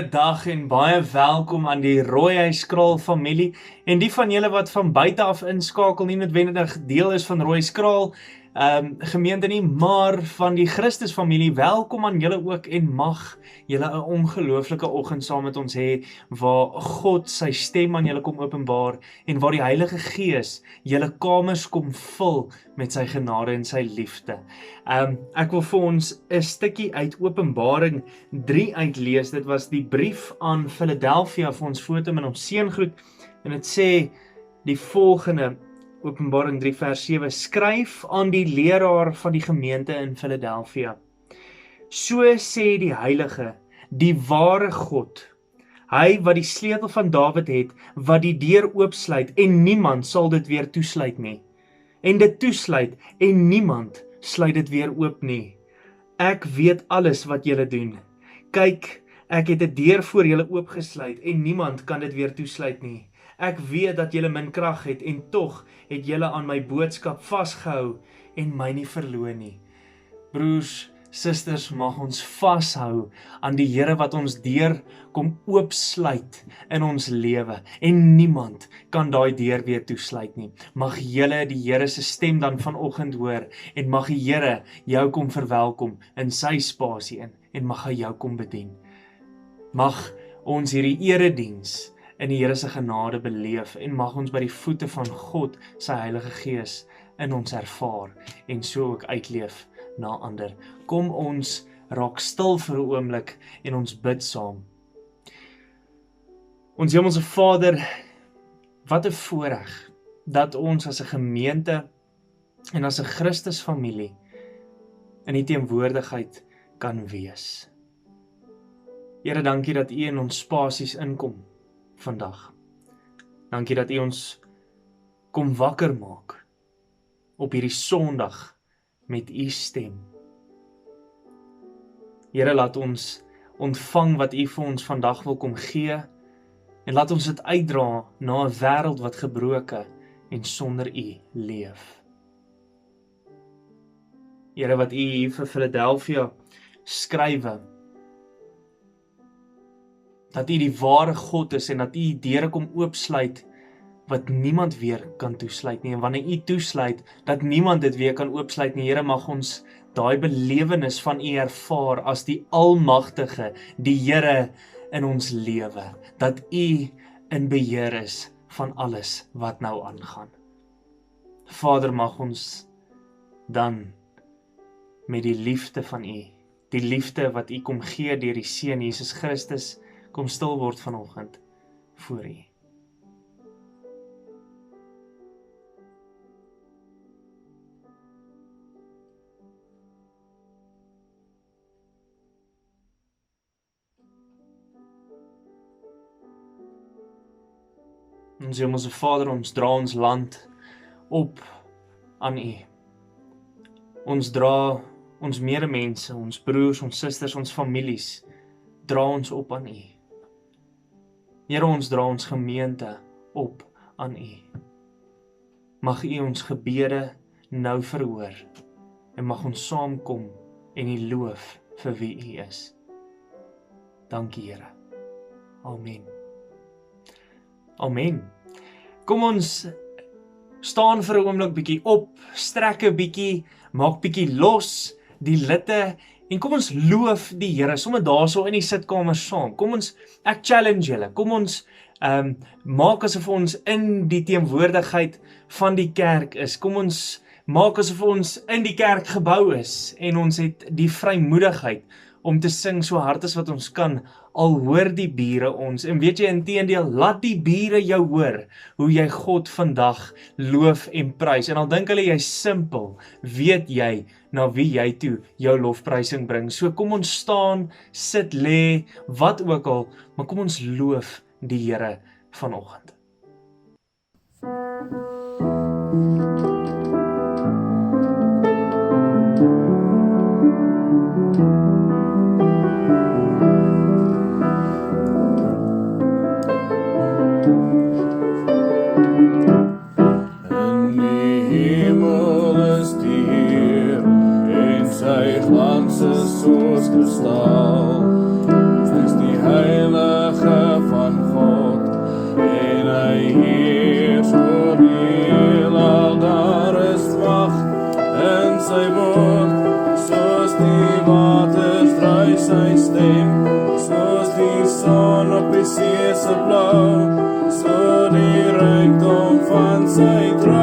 Goeiedag en baie welkom aan die Rooihuiskraal familie en die van julle wat van buite af inskakel, nie noodwendig deel is van Rooihuiskraal gemeente nie, maar van die Christus familie. Welkom aan julle ook en mag julle 'n ongelooflike oggend saam met ons hê waar God sy stem aan julle kom openbaar en waar die Heilige Gees julle kamers kom vul met sy genade en sy liefde. Ek wil vir ons 'n stukkie uit Openbaring 3 uitlees. Dit was die brief aan Philadelphia vir ons foto en ons seëngroet en dit sê die volgende, Openbaring 3 vers 7, skryf aan die leraar van die gemeente in Philadelphia. So sê die Heilige, die ware God, hy wat die sleutel van Dawid het, wat die deur oopsluit en niemand sal dit weer toesluit nie. En dit toesluit en niemand sluit dit weer oop nie. Ek weet alles wat julle doen. Kyk, ek het 'n deur voor julle oopgesluit en niemand kan dit weer toesluit nie. Ek weet dat julle min krag het en tog het julle aan my boodskap vasgehou en my nie verloon nie. Broers, susters, mag ons vashou aan die Here wat ons deur kom oopsluit in ons lewe en niemand kan daai deur weer toesluit nie. Mag julle die Here se stem dan vanoggend hoor en mag die Here jou kom verwelkom in sy spasie in en mag hy jou kom bedien. Mag ons hierdie erediens in die Here se genade beleef en mag ons by die voete van God sy Heilige Gees in ons ervaar en so ook uitleef na ander. Kom ons raak stil vir 'n oomblik en ons bid saam. Ons Hemelse Vader, wat 'n voorreg dat ons as 'n gemeente en as 'n Christusfamilie in die teenwoordigheid kan wees. Here, dankie dat U in ons spasies inkom vandag. Dankie dat U ons kom wakker maak op hierdie Sondag met U stem. Here, laat ons ontvang wat U vir ons vandag wil kom gee en laat ons dit uitdra na 'n wêreld wat gebroke en sonder U leef. Here, wat U hier vir Philadelphia skrywe, dat U die ware God is en dat U deure kom oopsluit wat niemand weer kan toesluit nie. En wanneer U toesluit, dat niemand dit weer kan oopsluit nie. Here, mag ons daai belewenis van U ervaar as die Almagtige, die Here in ons lewe. Dat U in beheer is van alles wat nou aangaan. Vader, mag ons dan met die liefde van U, die liefde wat U kom gee deur die Seun Jesus Christus, kom stil word vanoggend voor U. Ons Hemelse Vader, ons dra ons land op aan U. Ons dra ons medemense, ons broers, ons susters, ons families, dra ons op aan U. Here, ons dra ons gemeente op aan U. Mag U ons gebede nou verhoor en mag ons saamkom en U loof vir wie U is. Dankie, Here. Amen. Amen. Kom ons staan vir 'n oomblik bietjie op, strek 'n bietjie, maak bietjie los die litte en kom ons loof die Here, sommer daarso in die sitkamer saam. Kom ons, ek challenge julle, kom ons maak asof ons in die teenwoordigheid van die kerk is. Kom ons maak asof ons in die kerkgebou is en ons het die vrymoedigheid om te sing so hard as wat ons kan, al hoor die bure ons. En weet jy, inteendeel, laat die bure jou hoor, hoe jy God vandag loof en prys. En al dink hulle jy simpel, weet jy, na wie jy toe jou lofprysing bring. So kom ons staan, sit, lê, wat ook al, maar kom ons loof die Here vanoggend. Soos kristal, is die heilige blou, so die rykdom van sy trou.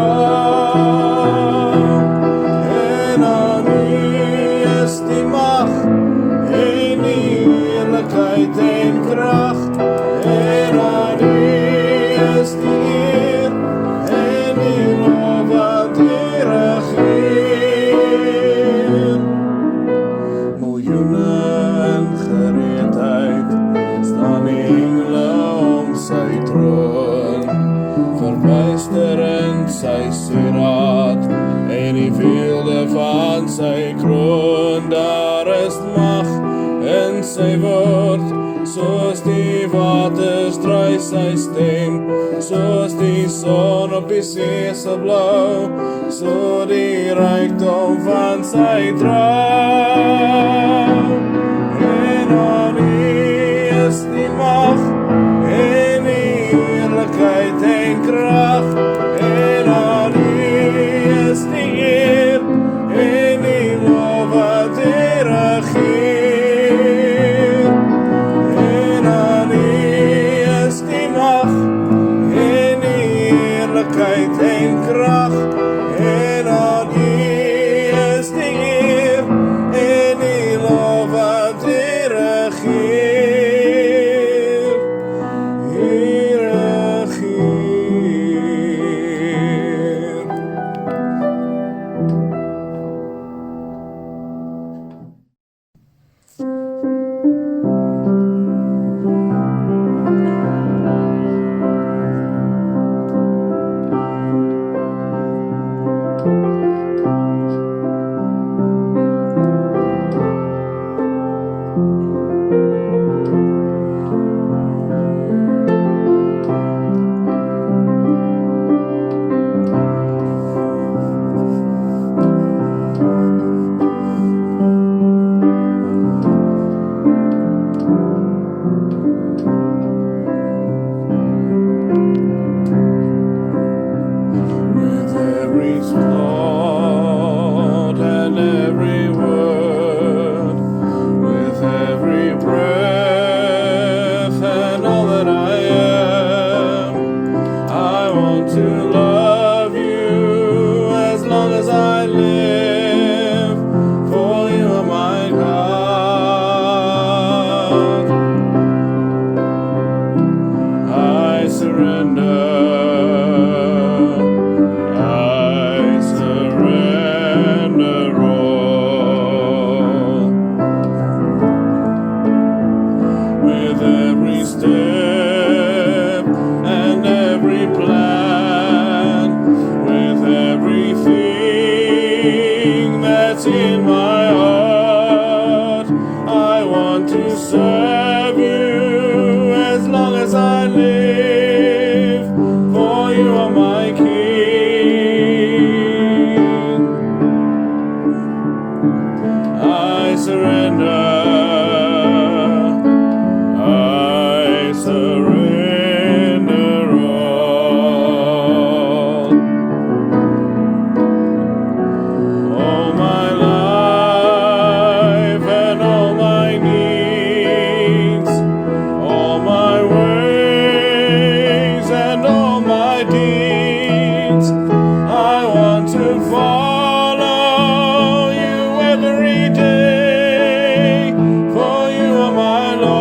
En aan U is die mag, en die heerlikheid en krag, en aan U is die eer, en die lof wat U regeer. Miljoene in gereedheid, staan engele om sy troon, verbuisterend sy sieraad, en die weelde van sy kroon. Daar is mag in sy woord, soos die waters dry sy stem, soos die son op die see se blou, so die rykdom van sy trou. En aan U is die mag, en die heerlikheid en krag, en aan U is die eer, en die lof wat U regeer. En aan U is die mag, en die heerlikheid en krag, en aan U is die eer, en die lof wat U regeer. U regeer. With every thought and every word, with every breath and all that I am, I want to love You as long as I live, for You are my God. I surrender. I surrender all. With every step and every plan, with everything that's in my heart, I want to serve You as long as I live, for You are my King. I surrender. I surrender all. All my life and all my needs, all my ways and all my deeds, I want to follow You every day, for You are my Lord.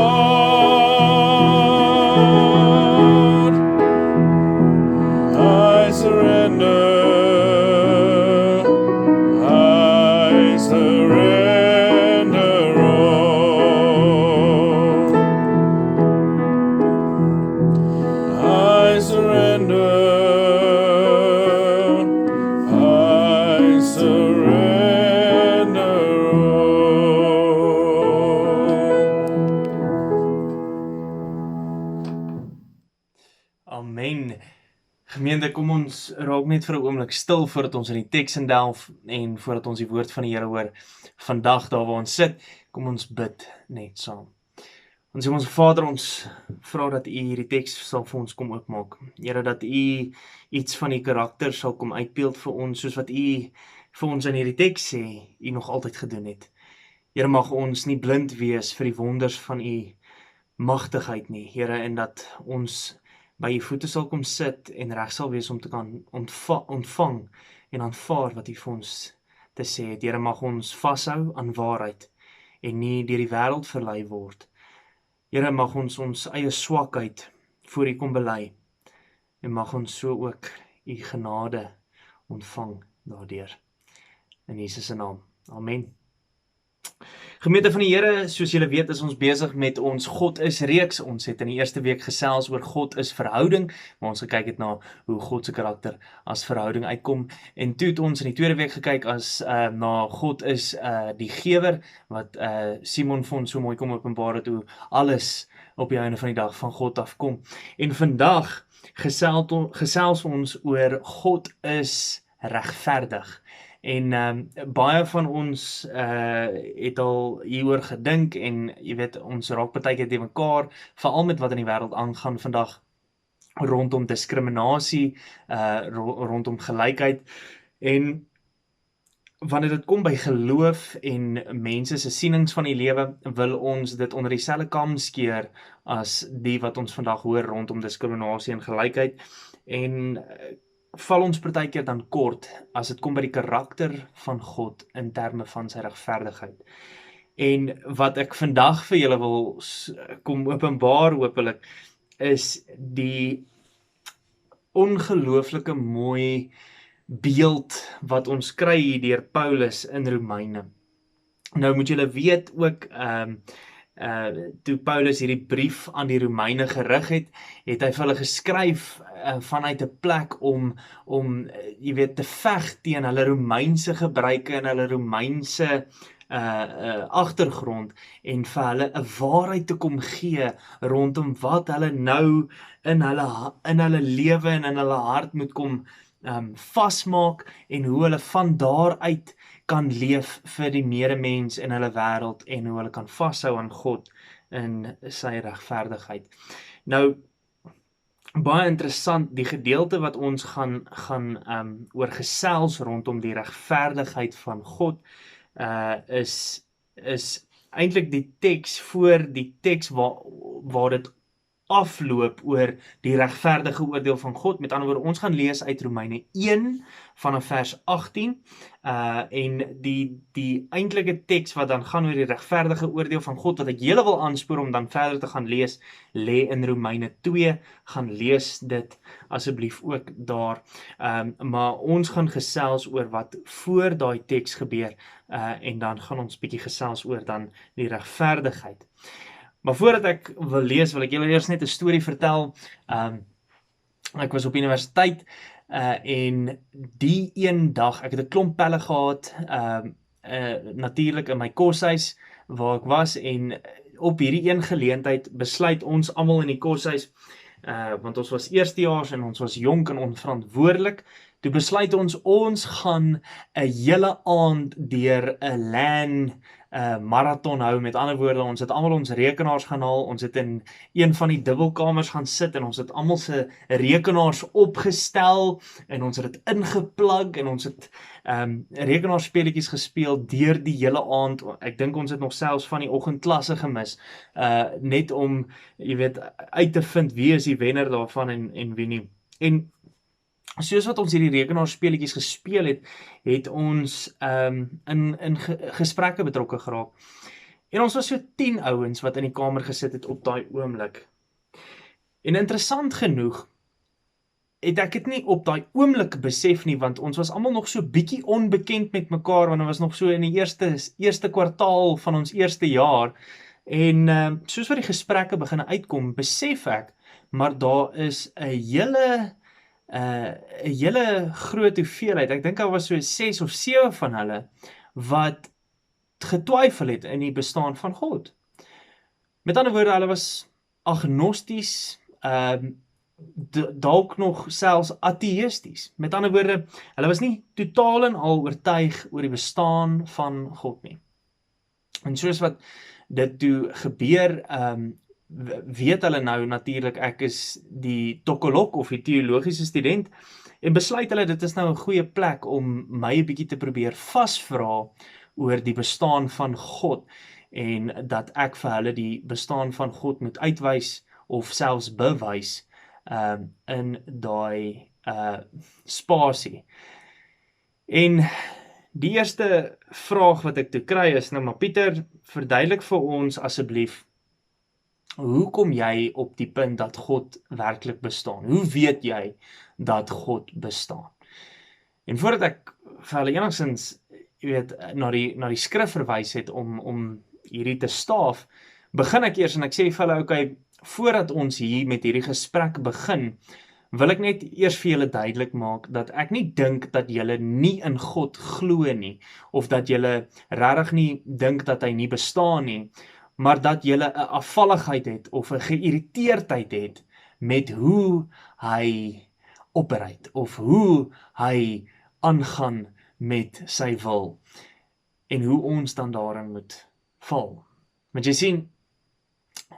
I surrender. I surrender all. I surrender. I surrender all. Amen. Gemeente, kom ons raak net vir 'n oomblik stil voordat ons in die teks indelf en voordat ons die woord van die Here hoor. Vandag daar waar ons sit, kom ons bid net saam. Ons Hemelse Vader, ons vra dat U hierdie teks sal vir ons kom oopmaak. Here, dat U iets van U karakter sal kom uitbeeld vir ons, soos wat U vir ons in hierdie teks sê, U nog altyd gedoen het. Here, mag ons nie blind wees vir die wonders van U magtigheid nie, Here, en dat ons by u voete sal kom sit en reg sal wees om te kan ontvang en aanvaar wat u vir ons te sê het. Here, mag ons vashou aan waarheid en nie deur die wêreld verlei word. Here, mag ons ons eie swakheid voor u kom bely en mag ons so ook u genade ontvang daardeur. In Jesus se naam. Amen. Gemeente van die Here, soos julle weet, is ons besig met ons God is reeks. Ons het in die eerste week gesels oor God is verhouding, maar ons gekyk het na hoe God se karakter as verhouding uitkom. En toe het ons in die tweede week gekyk na God is die gewer, wat Simon vir ons so mooi kom openbaar het, hoe alles op die einde van die dag van God afkom. En vandag gesels ons oor God is regverdig. En baie van ons het al hieroor gedink en jy weet, ons raak partykeer te mekaar, veral met wat in die wêreld aangaan vandag rondom diskriminasie, rondom gelykheid. En wanneer dit kom by geloof en mense se sienings van die lewe, wil ons dit onder dieselfde kam skeer as die wat ons vandag hoor rondom diskriminasie en gelykheid. En val ons partykeer dan kort as dit kom by die karakter van God in terme van sy regverdigheid. En wat ek vandag vir julle wil kom openbaar hopelik, is die ongelooflike mooi beeld wat ons kry hier deur Paulus in Romeine. Nou moet julle weet ook, toe Paulus hierdie brief aan die Romeine gerig het hy vir hulle geskryf vanuit 'n plek om jy weet, te veg teen hulle Romeinse gebruike en hulle Romeinse agtergrond en vir hulle 'n waarheid te kom gee rondom wat hulle nou in hulle lewe en in hulle hart moet kom vasmaak en hoe hulle van daaruit kan leef vir die medemens in hulle wêreld en hoe hulle kan vashou aan God in sy regverdigheid. Nou, baie interessant, die gedeelte wat ons gaan oor gesels rondom die regverdigheid van God, is eintlik die teks voor die teks waar dit afloop oor die regverdige oordeel van God. Met ander woorde, ons gaan lees uit Romeine 1 vanaf vers 18 en die eintlike teks wat dan gaan oor die regverdige oordeel van God, wat ek julle wil aanspoor om dan verder te gaan lees, lê in Romeine 2, gaan lees dit asseblief ook daar, maar ons gaan gesels oor wat voor daai teks gebeur, en dan gaan ons bietjie gesels oor dan die regverdigheid. Maar voordat ek wil lees, wil ek julle eers net 'n storie vertel. Ek was op universiteit en die een dag, ek het 'n klomp pelle gehad, natuurlik in my koshuis waar ek was, en op hierdie een geleentheid besluit ons almal in die koshuis, want ons was eerstejaars en ons was jonk en onverantwoordelik, toe besluit ons gaan 'n hele aand deur 'n LAN marathon hou. Met ander woorde, ons het almal ons rekenaars gaan haal, ons het in een van die dubbelkamers gaan sit en ons het almal se rekenaars opgestel en ons het dit ingeplug en ons het rekenaarspeletjies gespeel deur die hele aand. Ek dink ons het nog selfs van die oggendklasse gemis, net om, jy weet, uit te vind wie is die wenner daarvan en wie nie. En soos wat ons hierdie rekenaarspeletjies gespeel het ons in gesprekke betrokke geraak. En ons was so 10 ouens wat in die kamer gesit het op daai oomblik. En interessant genoeg, het ek dit nie op daai oomblik besef nie, want ons was almal nog so bietjie onbekend met mekaar, want ons was nog so in die eerste kwartaal van ons eerste jaar. En soos wat die gesprekke begin uitkom, besef ek, maar daar is 'n hele groot hoeveelheid, ek dink daar was so 6 of 7 van hulle, wat getwyfel het in die bestaan van God. Met ander woorde, hulle was agnosties, dalk nog selfs ateïsties. Met ander woorde, hulle was nie totaal en al oortuig oor die bestaan van God nie. En soos wat dit toe gebeur, weet hulle nou natuurlik, ek is die tokkolok of die teologiese student, en besluit hulle, dit is nou 'n goeie plek om my 'n bietjie te probeer vasvra oor die bestaan van God. en dat ek vir hulle die bestaan van God moet uitwys of selfs bewys in daai spasie. En die eerste vraag wat ek toe kry is, nou maar Pieter, verduidelik vir ons asseblief, hoe kom jy op die punt dat God werklik bestaan? Hoe weet jy dat God bestaan? En voordat ek vir hulle enigstens, na die skrif verwys het om hierdie te staaf, begin ek eers en ek sê vir hulle, okay, voordat ons hier met hierdie gesprek begin, wil ek net eers vir julle duidelik maak dat ek nie dink dat julle nie in God glo nie, of dat julle regtig nie dink dat hy nie bestaan nie, maar dat julle 'n afvalligheid het of 'n geïrriteerdheid het met hoe hy operate of hoe hy aangaan met sy wil en hoe ons dan daarin moet val. Want jy sien,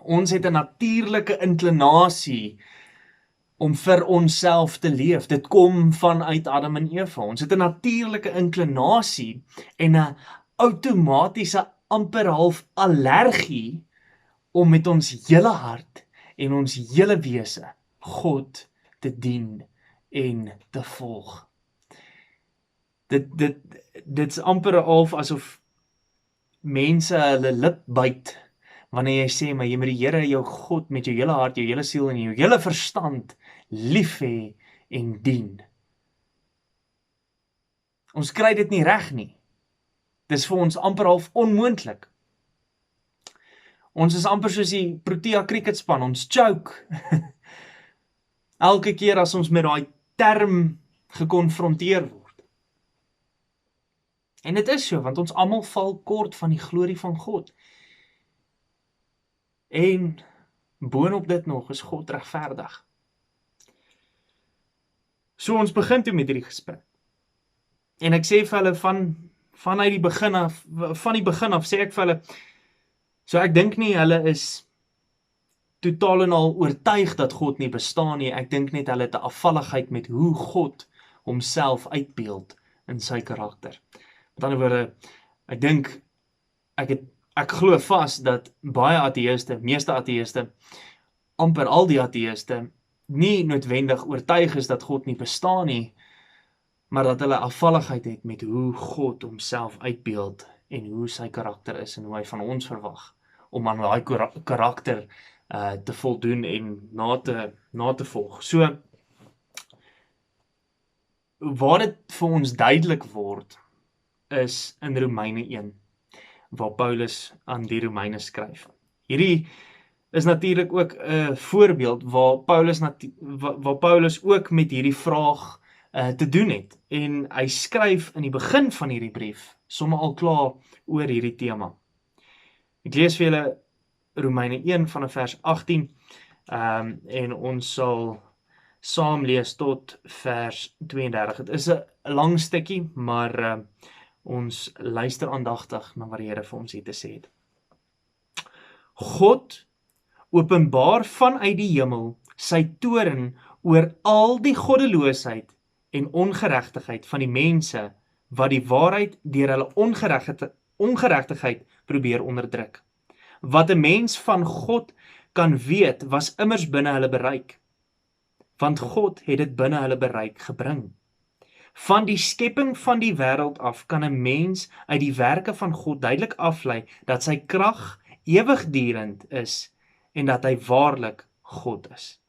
ons het 'n natuurlike inklinasie om vir onsself te leef. Dit kom vanuit Adam en Eva. Ons het 'n natuurlike inklinasie en 'n outomatiese amper half allergie om met ons hele hart en ons hele wese God te dien en te volg. Dit's amper half asof mense hulle lip byt wanneer jy sê, maar jy moet die Here jou God met jou hele hart, jou hele siel en jou hele verstand lief hê en dien. Ons kry dit nie reg nie. Dis vir ons amper half onmoontlik. Ons is amper soos die Protea cricketspan, ons choke. Elke keer as ons met daai term gekonfronteer word. En dit is so, want ons almal val kort van die glorie van God. En boonop dit nog is God regverdig. So ons begin toe met hierdie gesprek. En ek sê vir hulle van die begin af sê ek vir hulle, so ek dink nie hulle is totaal en al oortuig dat God nie bestaan nie. Ek dink net hulle het 'n afvalligheid met hoe God homself uitbeeld in sy karakter. Met ander woorde, ek dink ek glo vas dat baie ateïste, meeste ateïste, amper al die ateïste nie noodwendig oortuig is dat God nie bestaan nie, maar dat hulle afvalligheid het met hoe God homself uitbeeld en hoe sy karakter is en hoe hy van ons verwag om aan daai karakter te voldoen en na te volg. So waar dit vir ons duidelik word is in Romeine 1, waar Paulus aan die Romeine skryf. Hierdie is natuurlik ook 'n voorbeeld waar Paulus ook met hierdie vraag te doen het. En hy skryf in die begin van hierdie brief sommer al klaar oor hierdie tema. Ek lees vir julle Romeine 1 vanaf vers 18 en ons sal saam lees tot vers 32. Dit is 'n lang stukkie, maar ons luister aandagtig na wat die Here vir ons hier te sê het. God openbaar vanuit die hemel sy toorn oor al die goddeloosheid en ongeregtigheid van die mense wat die waarheid deur hulle ongeregtigheid probeer onderdruk. Wat 'n mens van God kan weet, was immers binne hulle bereik, want God het dit binne hulle bereik gebring. Van die skepping van die wêreld af kan 'n mens uit die werke van God duidelik aflei dat sy krag ewigdurend is en dat hy waarlik God is.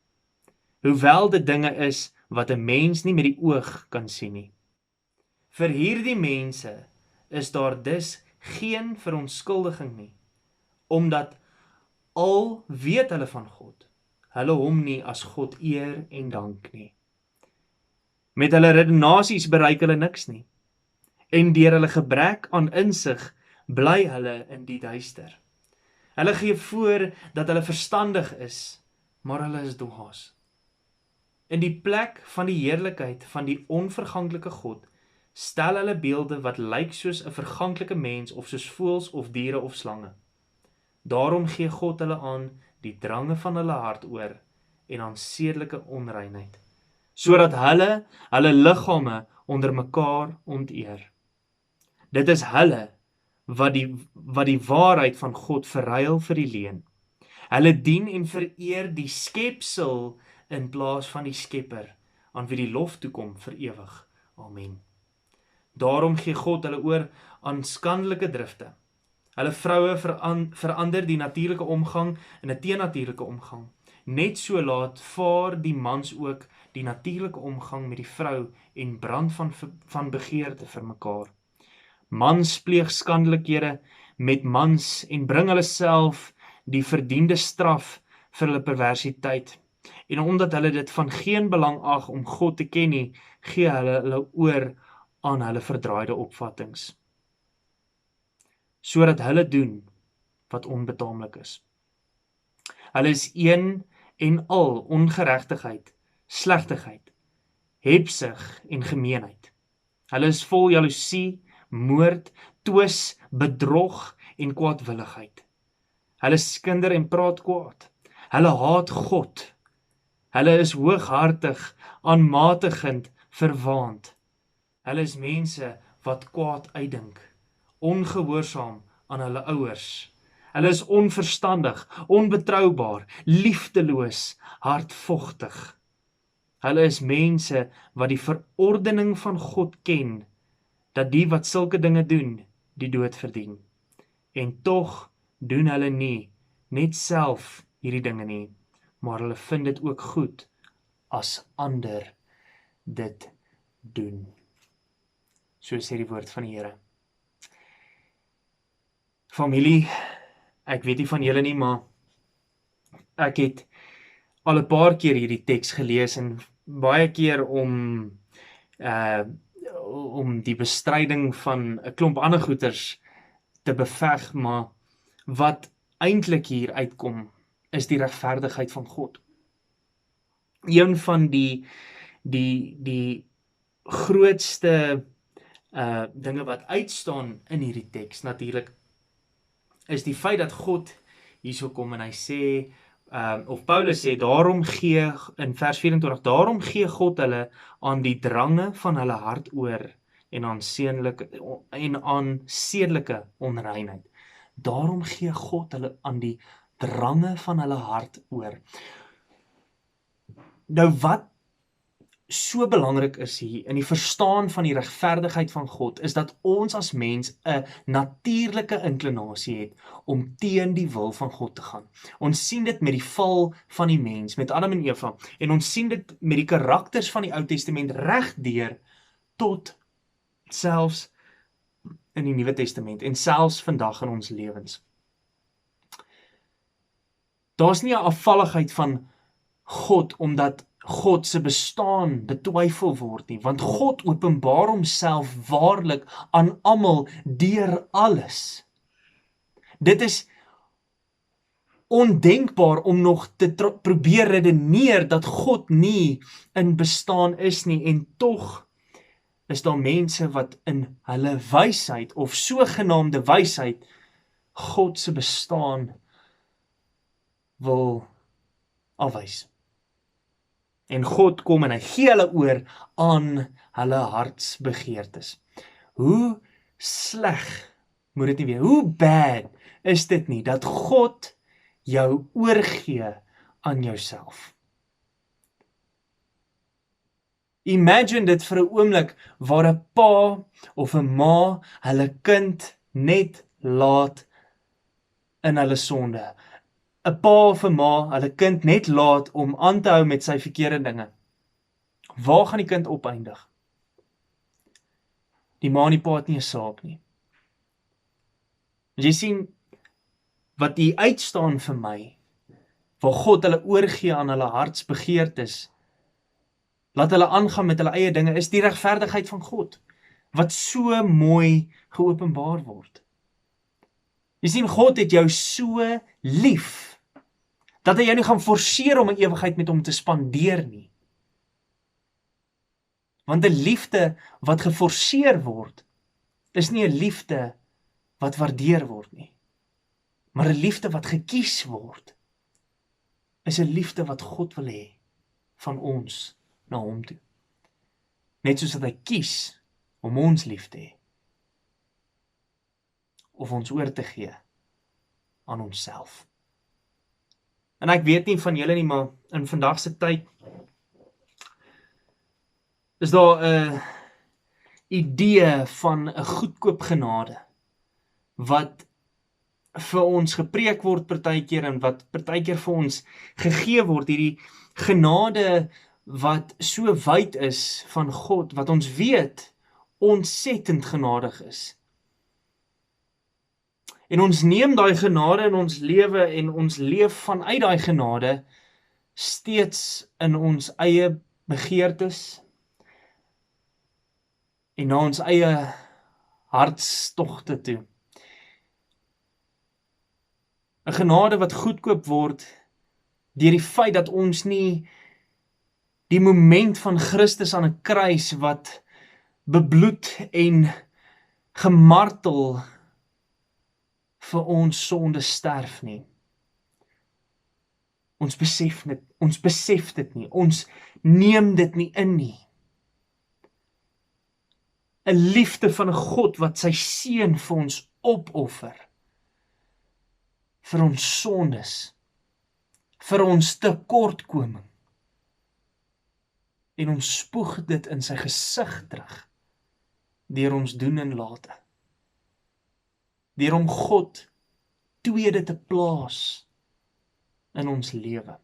Hoewel dit dinge is wat 'n mens nie met die oog kan sien nie. Vir hierdie mense is daar dus geen verontskuldiging nie, omdat al weet hulle van God, hulle hom nie as God eer en dank nie. Met hulle redenasies bereik hulle niks nie, en deur hulle gebrek aan insig bly hulle in die duister. Hulle gee voor dat hulle verstandig is, maar hulle is dwaas. In die plek van die heerlikheid van die onverganklike God, stel hulle beelde wat lyk soos 'n verganklike mens of soos voëls of diere of slange. Daarom gee God hulle aan die drange van hulle hart oor en aan sedelike onreinheid, sodat hulle liggame onder mekaar onteer. Dit is hulle wat die waarheid van God verruil vir die leuen. Hulle dien en vereer die skepsel in plaas van die Skepper, aan wie die lof toekom vir ewig. Amen. Daarom gee God hulle oor aan skandelike drifte. Hulle vroue verander die natuurlike omgang in 'n teennatuurlike omgang. Net so laat vaar die mans ook die natuurlike omgang met die vrou en brand van begeerte vir mekaar. Mans pleeg skandelikhede met mans en bring hulle self die verdiende straf vir hulle perversiteit. En omdat hulle dit van geen belang ag om God te ken nie, gee hulle oor aan hulle verdraaide opvattings, sodat hulle doen wat onbetaamlik is. Hulle is een en al ongeregtigheid, slegtigheid, hebsug en gemeenheid. Hulle is vol jaloesie, moord, twis, bedrog en kwaadwilligheid. Hulle skinder en praat kwaad. Hulle haat God. Hulle is hooghartig, aanmatigend, verwaand. Hulle is mense wat kwaad uitdink, ongehoorsaam aan hulle ouers. Hulle is onverstandig, onbetroubaar, liefdeloos, hardvochtig. Hulle is mense wat die verordening van God ken, dat die wat sulke dinge doen, die dood verdien. En tog doen hulle nie net self hierdie dinge nie, maar hulle vind dit ook goed as ander dit doen. So sê die woord van die Here. Familie, ek weet nie van julle nie, maar ek het al 'n paar keer hierdie teks gelees en baie keer om die bestryding van 'n klomp ander goeters te beveg, maar wat eintlik hier uitkom, is die regverdigheid van God. Een van die grootste dinge wat uitstaan in hierdie teks natuurlik is die feit dat God hierso kom en hy sê, of Paulus sê, daarom gee, in vers 24, daarom gee God hulle aan die drange van hulle hart oor en aan sedelike onreinheid. Daarom gee God hulle aan die drange van hulle hart oor. Nou wat so belangrik is hier in die verstaan van die regverdigheid van God, is dat ons as mens 'n natuurlike inklinasie het om teen die wil van God te gaan. Ons sien dit met die val van die mens, met Adam en Eva, en ons sien dit met die karakters van die Ou Testament regdeur tot selfs in die Nuwe Testament en selfs vandag in ons lewens. Daar's nie 'n afvalligheid van God omdat God se bestaan betwyfel word nie, want God openbaar homself waarlik aan almal deur alles. Dit is ondenkbaar om nog te probeer redeneer dat God nie in bestaan is nie, en tog is daar mense wat in hulle wysheid of sogenaamde wysheid God se bestaan wil afwys. En God kom en hy gee hulle oor aan hulle hartsbegeertes. Hoe sleg moet dit nie wees? Hoe bad is dit nie dat God jou oorgee aan jouself? Imagine dit vir 'n oomblik waar 'n pa of 'n ma hulle kind net laat in hulle sonde. 'n pa of 'n ma hulle kind net laat om aan te hou met sy verkeerde dinge. Waar gaan die kind opeindig? Die ma en die pa het nie 'n saak nie. Jy sien, wat hier uitstaan vir my, waar God hulle oorgee aan hulle hartsbegeertes, laat hulle aangaan met hulle eie dinge, is die regverdigheid van God, wat so mooi geopenbaar word. Jy sien, God het jou so lief, dat hy jou nie gaan forceer om 'n ewigheid met hom te spandeer nie. Want 'n liefde wat geforseer word, is nie 'n liefde wat waardeer word nie. Maar 'n liefde wat gekies word, is 'n liefde wat God wil hê van ons na hom toe. Net soos dat hy kies om ons lief te hê. of ons oor te gee aan onsself. En ek weet nie van julle nie, maar in vandag se tyd is daar 'n idee van 'n goedkoop genade wat vir ons gepreek word partykeer en wat partykeer vir ons gegee word, hierdie genade wat so wyd is van God, wat ons weet ontsettend genadig is. En ons neem daai genade in ons lewe en ons leef vanuit daai genade steeds in ons eie begeertes en na ons eie hartstogte toe. 'n Genade wat goedkoop word deur die feit dat ons nie die moment van Christus aan 'n kruis wat bebloed en gemartel vir ons sonde sterf nie. Ons besef dit nie, ons neem dit nie in nie. 'n Liefde van 'n God wat sy seun vir ons opoffer, vir ons sondes, vir ons tekortkoming, en ons spoeg dit in sy gesig terug, deur ons doen en late, deur om God tweede te plaas in ons lewe.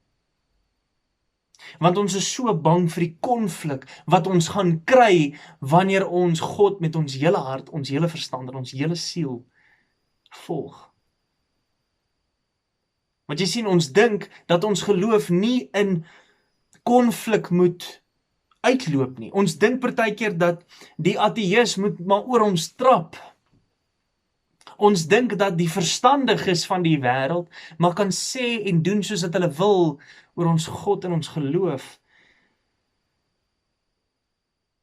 Want ons is so bang vir die konflik wat ons gaan kry wanneer ons God met ons hele hart, ons hele verstand en ons hele siel volg. Want jy sien, ons dink dat ons geloof nie in konflik moet uitloop nie. Ons dink partykeer dat die ateïs moet maar oor ons trap. Ons dink dat die verstandiges van die wêreld maar kan sê en doen soos wat hulle wil oor ons God en ons geloof.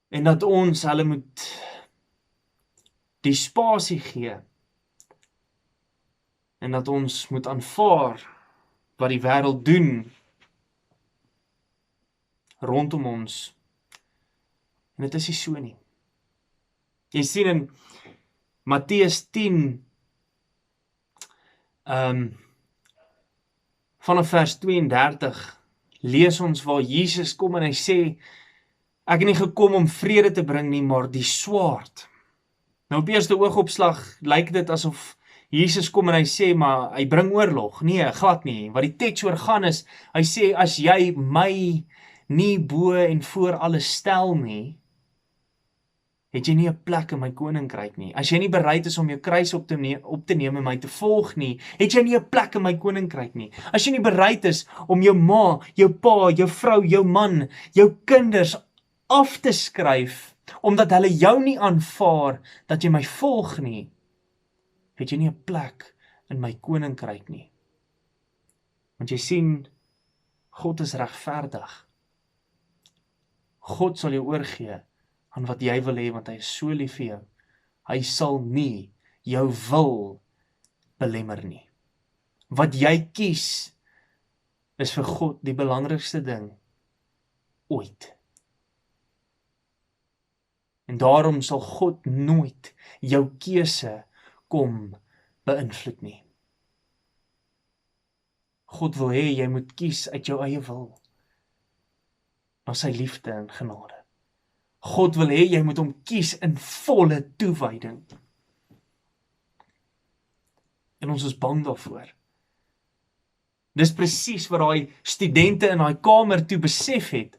En dat ons hulle moet die spasie gee. En dat ons moet aanvaar wat die wêreld doen rondom ons. En dit is nie so nie. Jy sien in Matteus 10, vanaf vers 32, lees ons waar Jesus kom en hy sê, ek het nie gekom om vrede te bring nie, maar die swaard. Nou op eerste oogopslag lyk dit asof Jesus kom en hy sê, maar hy bring oorlog. Nee, glad nie. Wat die teks oor gaan is, hy sê, as jy my nie bo en voor alles stel nie, het jy nie 'n plek in my koninkryk nie. As jy nie bereid is om jou kruis op te neem en my te volg nie, het jy nie 'n plek in my koninkryk nie. As jy nie bereid is om jou ma, jou pa, jou vrou, jou man, jou kinders af te skryf, omdat hulle jou nie aanvaar dat jy my volg nie, het jy nie 'n plek in my koninkryk nie. Want jy sien, God is regverdig. God sal jou oorgee aan wat jy wil hê, want hy is so lief vir jou. Hy sal nie jou wil belemmer nie. Wat jy kies, is vir God die belangrikste ding ooit. En daarom sal God nooit jou keuse kom beïnvloed nie. God wil hê jy moet kies uit jou eie wil, na sy liefde en genade. God wil hê jy moet hom kies in volle toewyding. En ons is bang daarvoor. Dis presies wat daai studente in daai kamer toe besef het,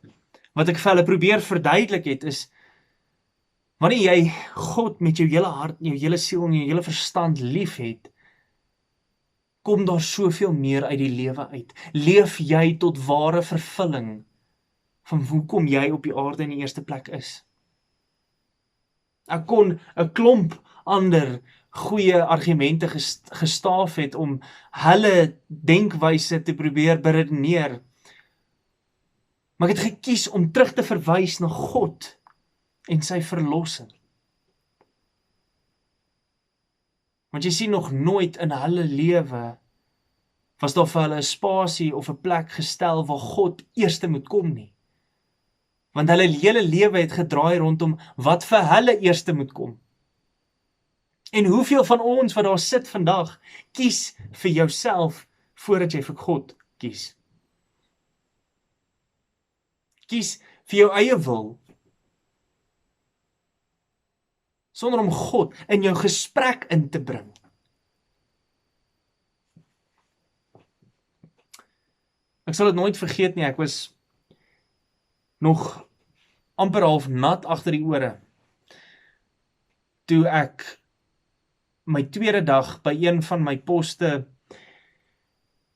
wat ek vir hulle probeer verduidelik het, is, wanneer jy God met jou hele hart, jou hele siel en jou hele verstand lief het, kom daar soveel meer uit die lewe uit. Leef jy tot ware vervulling van hoekom jy op die aarde in die eerste plek is. Ek kon 'n klomp ander goeie argumente gestaaf het om hulle denkwyse te probeer beredeneer, maar ek het gekies om terug te verwys na God en sy verlossing. Want jy sien, nog nooit in hulle lewe was daar vir hulle 'n spasie of 'n plek gestel waar God eerste moet kom nie. Want hulle hele lewe het gedraai rondom wat vir hulle eerste moet kom. En hoeveel van ons wat daar sit vandag, kies vir jouself voordat jy vir God kies? Kies vir jou eie wil, sonder om God in jou gesprek in te bring. Ek sal dit nooit vergeet nie, ek was nog amper half nat agter die ore, toe ek my tweede dag by een van my poste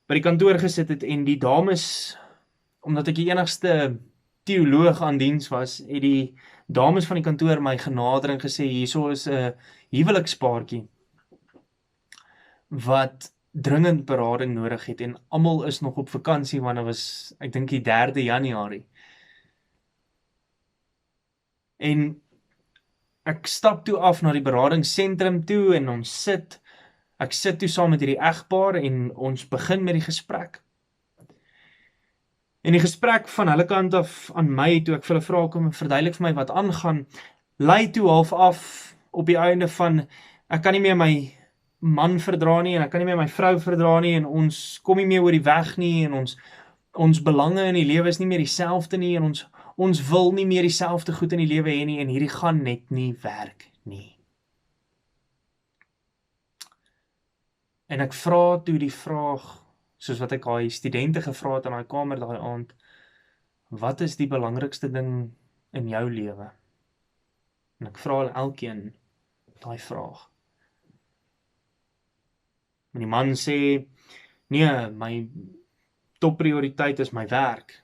by die kantoor gesit het en die dames, omdat ek die enigste teoloog aan diens was, het die dames van die kantoor my genader en gesê, hierso is 'n huwelikspaartjie wat dringend berading nodig het en almal is nog op vakansie, want dit was, ek dink die 3de Januarie. En ek stap toe af na die beradingsentrum toe en ek sit toe saam met hierdie egpaar en ons begin met die gesprek. En die gesprek van hulle kant af aan my, toe ek vir hulle vra, kom verduidelik vir my wat aangaan, lei toe half af op die einde van, ek kan nie meer my man verdra nie, en ek kan nie meer my vrou verdra nie, en ons kom nie meer oor die weg nie, en ons belange in die lewe is nie meer dieselfde nie, en ons wil nie meer dieselfde goed in die lewe hê nie, en hierdie gaan net nie werk nie. En ek vra toe die vraag, soos wat ek daai studente gevra het in daai kamer daai aand, wat is die belangrikste ding in jou lewe? En ek vra hulle elkeen daai vraag. En die man sê, nee, my topprioriteit is my werk.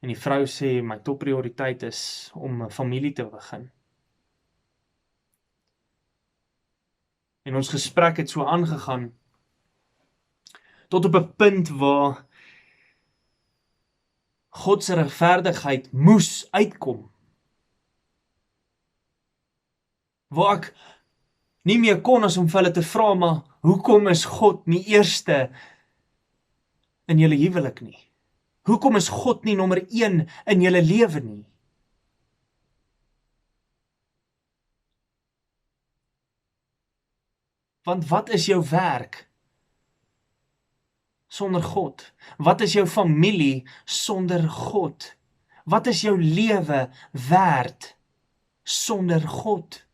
En die vrou sê, my topprioriteit is om 'n familie te begin. En ons gesprek het so aangegaan, tot op 'n punt waar God se regverdigheid moes uitkom. Waar ek nie meer kon as om vir hulle te vra, maar hoekom is God nie eerste in julle huwelik nie? Hoekom is God nie nommer 1 in julle lewe nie? Want wat is jou werk sonder God? Wat is jou familie sonder God? Wat is jou lewe werd sonder God?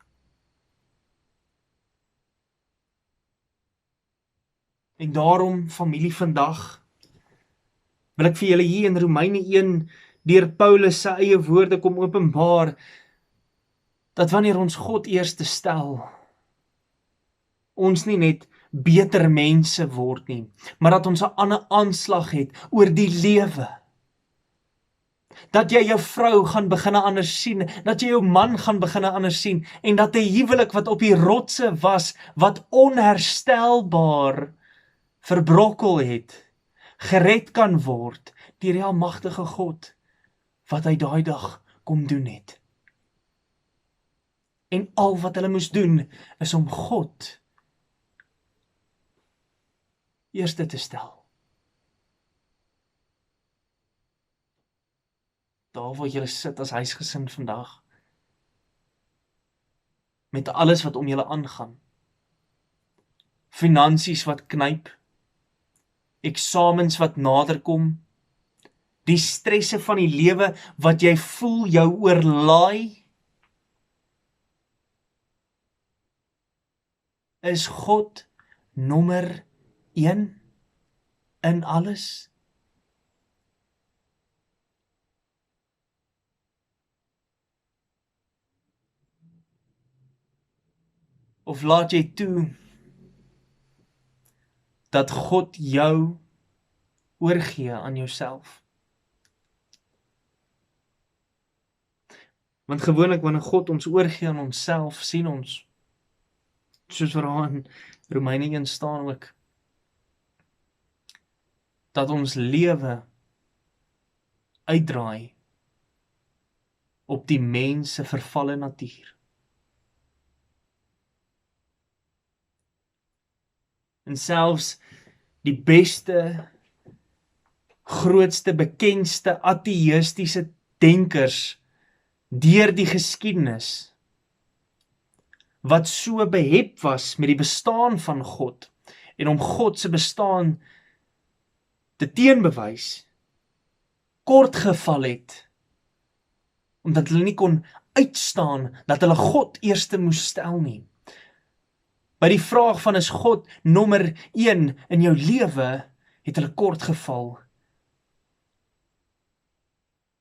En daarom, familie, vandag wil ek vir julle hier in Romeine 1 deur Paulus se eie woorde kom openbaar, dat wanneer ons God eerste stel, ons nie net beter mense word nie, maar dat ons 'n ander aanslag het oor die lewe. Dat jy jou vrou gaan begin anders sien, dat jy jou man gaan begin anders sien, en dat 'n huwelik wat op die rotse was, wat onherstelbaar verbrokkel het, gered kan word deur die almagtige God, wat hy daai dag kom doen het. En al wat hulle moes doen, is om God eerste te stel. Daar waar julle sit as huisgesin vandag, met alles wat om julle aangaan, finansies wat knyp, eksamens wat nader kom, die stresse van die lewe wat jy voel jou oorlaai, is God nommer 1 in alles? Of laat jy toe dat God jou oorgee aan jouself? Want gewoonlik wanneer God ons oorgee aan onsself, sien ons, soos wat daar in Romeine 1 staan ook, dat ons lewe uitdraai op die mens se vervalle natuur. En selfs die beste, grootste, bekendste ateïstiese denkers deur die geskiedenis wat so behep was met die bestaan van God en om God se bestaan te teenbewys, kort geval het, omdat hulle nie kon uitstaan dat hulle God eerste moes stel nie. By die vraag van is God nommer 1 in jou lewe, het hulle kort geval.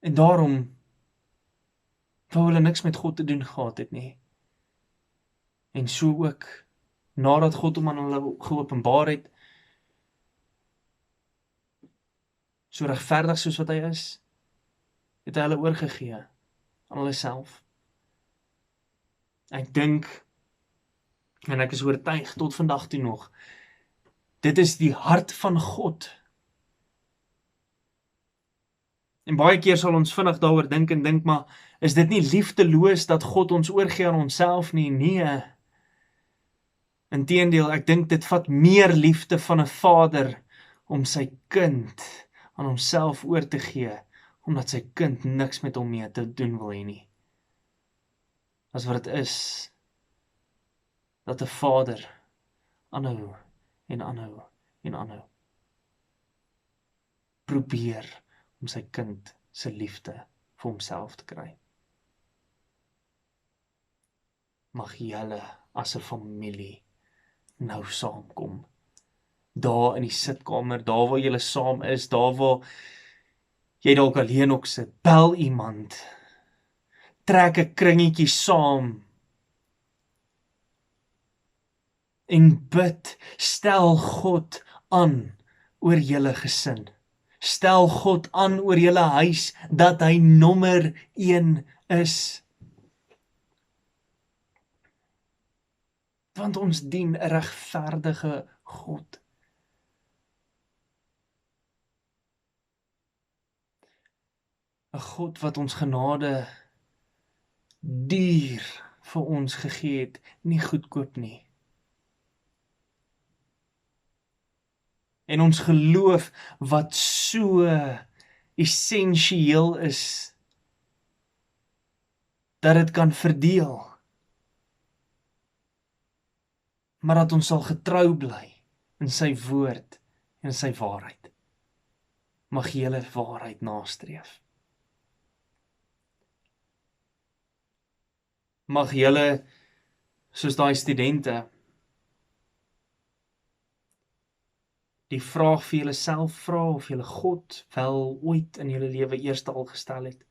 En daarom wou hulle niks met God te doen gehad het nie. En so ook, nadat God hom aan hulle geopenbaar het, so regverdig soos wat hy is, het hy hulle oorgegee aan hulle self. Ek dink, en ek is oortuig tot vandag toe nog, dit is die hart van God. En baie keer sal ons vinnig daaroor dink en dink, maar is dit nie liefdeloos dat God ons oorgee aan onsself nie? Nee. Inteendeel, ek dink dit vat meer liefde van 'n vader om sy kind aan homself oor te gee, omdat sy kind niks met hom mee te doen wil hê nie. As wat dit is, dat 'n vader aanhou en aanhou en aanhou probeer om sy kind se liefde vir homself te kry. Mag julle as 'n familie nou saamkom, daar in die sitkamer, daar waar julle saam is, daar waar jy dalk alleen ook sit, bel iemand, trek 'n kringetjie saam, en bid, stel God aan oor julle gesin. Stel God aan oor julle huis, dat hy nommer 1 is. Want ons dien 'n regverdige God. ‘n God wat ons genade duur vir ons gegee het, nie goedkoop nie. En ons geloof wat so essensieel is, dat dit kan verdeel, maar dat ons sal getrou bly in sy woord en sy waarheid. Mag julle waarheid nastreef. Mag julle, soos daai studente, die vraag vir julle self vra of julle God wel ooit in julle lewe eerste al gestel het.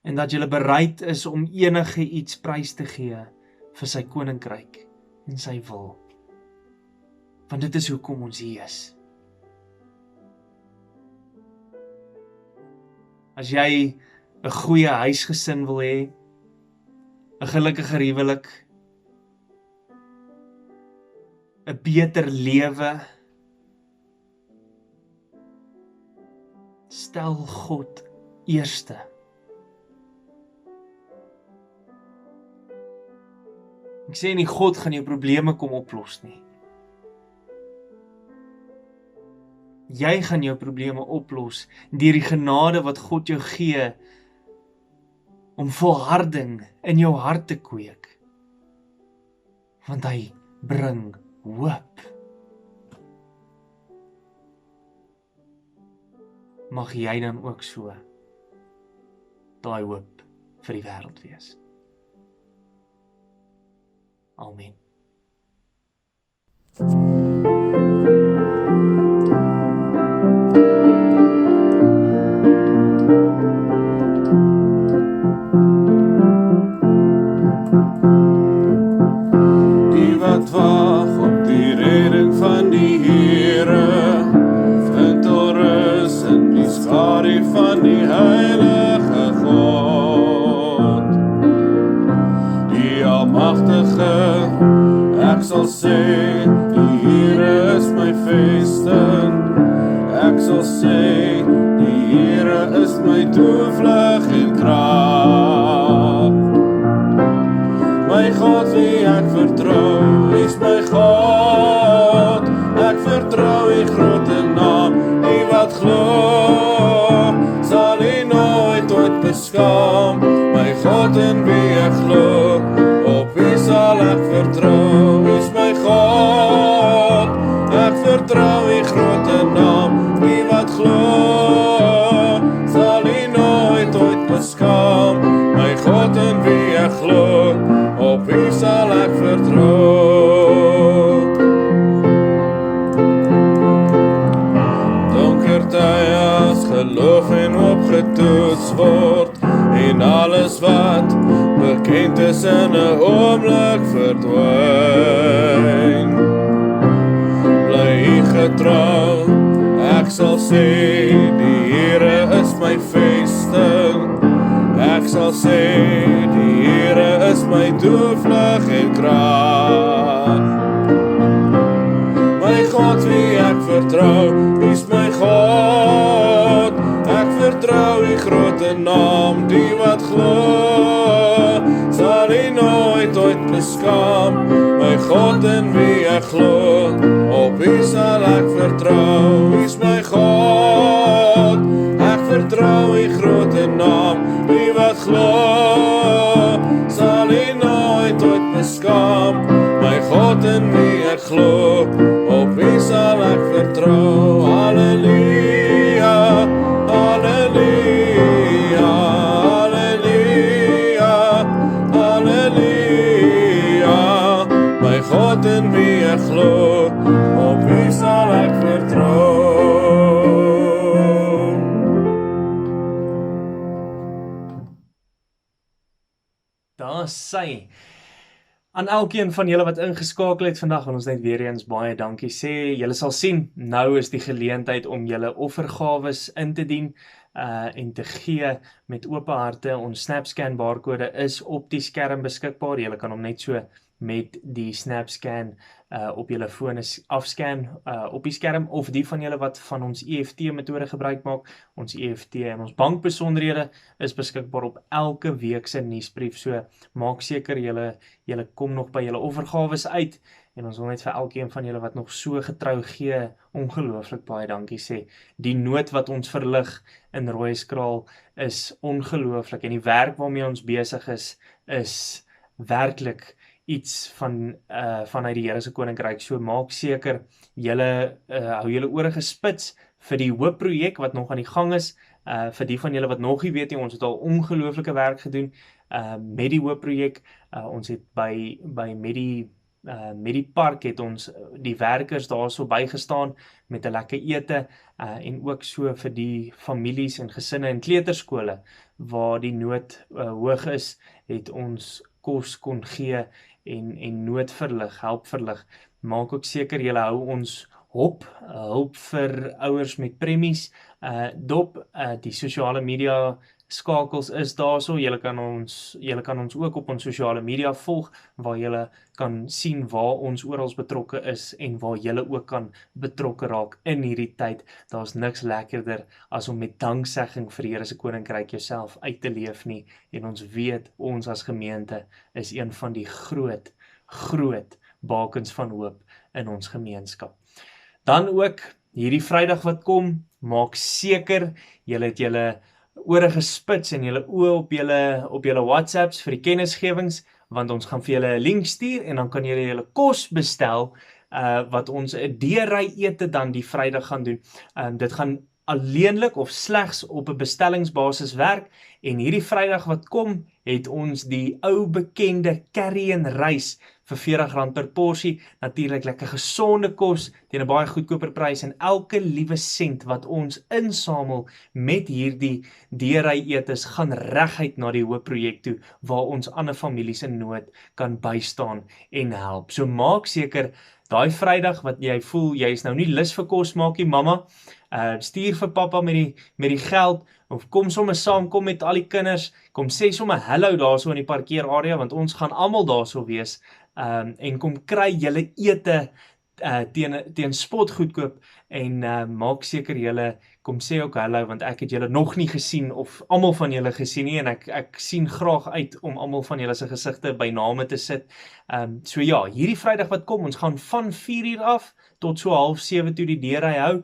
En dat julle bereid is om enige iets prys te gee vir sy koninkryk en sy wil. Want dit is hoekom ons hier is. As jy 'n goeie huisgesin wil hê, 'n gelukkige huwelik, 'n beter lewe, stel God eerste. Ek sê nie God gaan jou probleme kom oplos nie. Jy gaan jou probleme oplos deur die genade wat God jou gee om volharding in jou hart te kweek. Want hy bring hoop. Mag jy dan ook so daai hoop vir die wêreld wees. Amen. Die wat wag op die reding van die Here, vind al rus in die skadu van die heilige God. Die almagtige, ek sal sê, die Here is my vesting. Ek sal sê, die Here is my toevlug en krag. My God wie ek vertrou, is my God. Ek vertrou die grote naam, die wat glo, sal hy nooit beskaam. My God in wie ek glo, op wie sal opgetoets word en alles wat bekend is in 'n oomblik verdwyn. Bly getrou, ek sal sê die Here is my vesting. Ek sal sê die Here is my toevlug en krag. My God wie ek vertrou, is my God. Ek vertrou die grote naam, die wat glo, sal hy nooit ooit beskaam. My God in wie ek glo, op wie sal ek vertrou, is my God. Ek vertrou die grote naam, wie wat glo, sal hy nooit ooit beskaam. My God in wie ek glo, op wie sal ek vertrou. Halleluja, halleluja, halleluja, halleluja. My God in wie ek glo, op wie sal ek vertrou. Daar sy. Aan elkeen van julle wat ingeskakel het vandag, wil ons net weer eens baie dankie sê. Julle sal sien, nou is die geleentheid om julle offergawes in te dien en te gee met oop harte. Ons SnapScan barcode is op die skerm beskikbaar. Julle kan hom net so met die SnapScan op julle foon afscan op die skerm, of die van julle wat van ons EFT metode gebruik maak. Ons EFT en ons bankbesonderhede is beskikbaar op elke week se nuusbrief. So maak seker julle kom nog by julle offergawes uit, en ons wil net vir elkeen van julle wat nog so getrou gee, ongelooflik baie dankie sê. Die nood wat ons verlig in Rooieskraal is ongelooflik, en die werk waarmee ons besig is werklik iets vanuit die Here se koninkryk. So maak seker julle hou julle ore gespits vir die hoop projek wat nog aan die gang is. Vir die van julle wat nog nie weet nie, ons het al ongelooflike werk gedoen met die hoop projek. Ons het by met die park het ons die werkers daar so bygestaan met 'n lekker ete en ook so vir die families en gesinne in kleuterskole waar die nood hoog is, het ons kos kon gee en nood verlig, help verlig. Maak ook seker julle hou ons hulp vir ouers met premies dop. Die sosiale media skakels is daarso. Julle kan ons ook op ons sosiale media volg, waar julle kan sien waar ons oral betrokke is en waar julle ook kan betrokke raak in hierdie tyd. Daar's niks lekkerder as om met danksegging vir die Here se koninkryk jouself uit te leef nie. En ons weet, ons as gemeente is een van die groot bakens van hoop in ons gemeenskap. Dan ook hierdie Vrydag wat kom, maak seker julle het julle ore gespits en julle oë op julle WhatsApps vir die kennisgewings, want ons gaan vir julle 'n link stuur en dan kan julle kos bestel wat ons 'n deurry ete dan die Vrydag gaan doen. Dit gaan alleenlik of slegs op 'n bestellingsbasis werk, en hierdie Vrydag wat kom, het ons die ou bekende curry en rys vir R40 per porsie, natuurlik lekker gesonde kos teen 'n baie goedkoper prys, en elke liewe sent wat ons insamel met hierdie deurry etes gaan reguit na die hoop projek toe, waar ons ander families in nood kan bystaan en help. So maak seker, daai Vrydag wat jy voel, jy is nou nie lus vir kos maak nie, mamma, stuur vir pappa met die geld, of kom sommer saam, kom met al die kinders, kom sê sommer hallo daarso in die parkeerarea, want ons gaan almal daarso wees, en kom kry julle ete teen spot goedkoop, en maak seker julle kom sê ook hallo, want ek het julle nog nie gesien, of almal van julle gesien nie, en ek sien graag uit om almal van julle se gesigte by name te sit. So ja, hierdie Vrydag wat kom, ons gaan van 4:00 af tot so 6:30 toe die deure hou.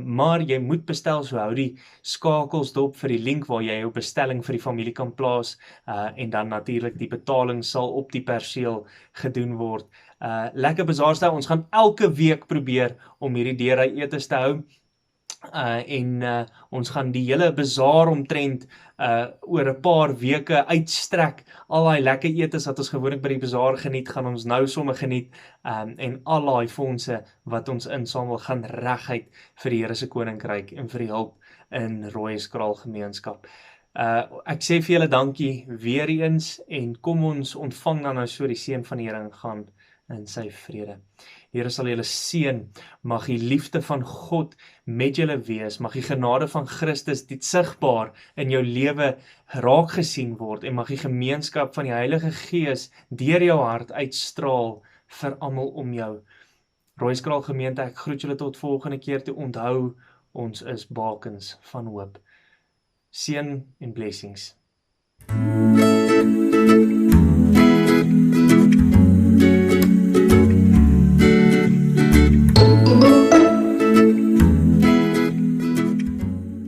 Maar jy moet bestel, so hou die skakels dop vir die link waar jy jou bestelling vir die familie kan plaas, en dan natuurlik die betaling sal op die perseel gedoen word. Lekker bazaarstyle, ons gaan elke week probeer om hierdie deurry etes te hou, en ons gaan die hele bazaar omtrent oor 'n paar weke uitstrek. Al daai lekker etes wat ons gewoonlik by die bazaar geniet, gaan ons nou sommer geniet, en al daai fondse wat ons insamel gaan reguit vir die Here se koninkryk en vir die hulp in Rooikraal gemeenskap. Ek sê vir julle dankie weer eens en kom ons ontvang dan nou so die seën van die Here en gaan in sy vrede. Here sal julle seën, mag die liefde van God met julle wees, mag die genade van Christus dit sigbaar in jou lewe raak gesien word en mag die gemeenskap van die Heilige Gees deur jou hart uitstraal vir almal om jou. Rooikraal gemeente, ek groet julle tot volgende keer toe. Onthou, ons is bakens van hoop. Seën en blessings.